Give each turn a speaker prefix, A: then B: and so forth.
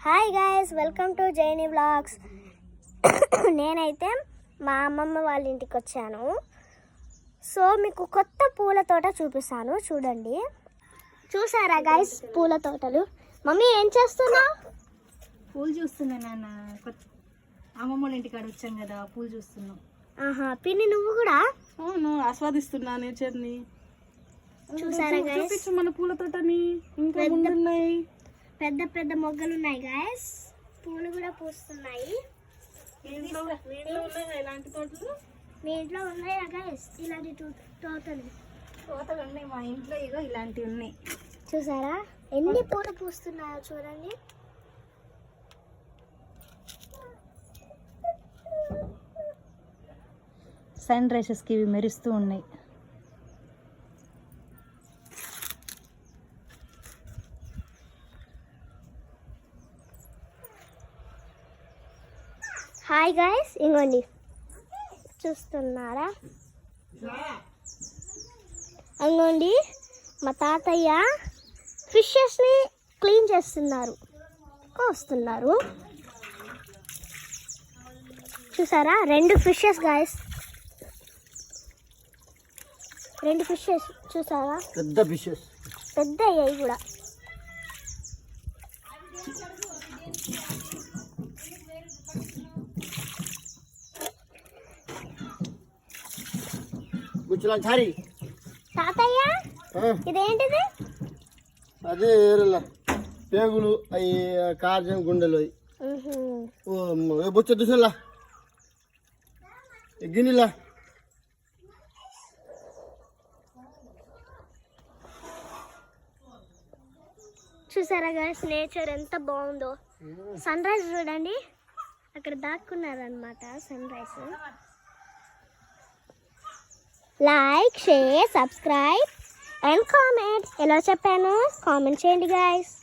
A: Hi guys, welcome to Jaini vlogs. నేనైతే మా అమ్మమ్మ వాళ్ళ ఇంటికి వచ్చాను. సో మీకు కొత్త పూల తోట చూపిస్తాను, చూడండి. చూసారా గైస్ పూల తోటలు? మమ్మీ ఏం చేస్తున్నావు?
B: పూలు చూస్తున్నా నాన్న. అమ్మమ్మ వాళ్ళ ఇంటికాడ వచ్చాం కదా, పూలు చూస్తున్నాం.
A: ఆహా, పిన్ని నువ్వు కూడా?
B: అవును, ఆస్వాదిస్తున్నా నేచర్ని.
A: చూసారా గైస్,
B: మన పూల తోటని ఇంకా ఉన్నాయి.
A: పెద్ద పెద్ద మొగ్గలు ఉన్నాయి గైస్, పూలు కూడా పూస్తున్నాయి.
B: ఇలాంటి తోటలు
A: మీ ఇంట్లో ఉన్నాయా గైస్? ఇలాంటి తోటలు
B: ఉన్నాయి మా ఇంట్లో. ఇగో ఇలాంటివి ఉన్నాయి.
A: చూసారా ఎన్ని పూలు పూస్తున్నాయో చూడండి.
B: సన్ రైజెస్కి ఇవి మెరుస్తూ ఉన్నాయి.
A: హాయ్ గైస్, ఇంకోండి చూస్తున్నారా? ఇంకోండి మా తాతయ్య ఫిషెస్ని క్లీన్ చేస్తున్నారు, కోస్తున్నారు. చూసారా, 2 ఫిషెస్ గైస్, 2 ఫిషెస్ చూసారా?
C: పెద్ద ఫిషెస్,
A: పెద్ద అయ్యాయి కూడా. తాతయ్య ఇదేంటిది?
C: అదే పేగులు అవి కార్జం గుండెలు బొచ్చ దుసలా గిన్నెలా.
A: చూసారా గైస్, నేచర్ ఎంత బాగుందో. సన్ రైజ్ చూడండి, అక్కడ దాక్కున్నారనమాట sunrise. Like, share, subscribe and comment. ఎలా చెప్పాను కామెంట్ చేయండి గైస్.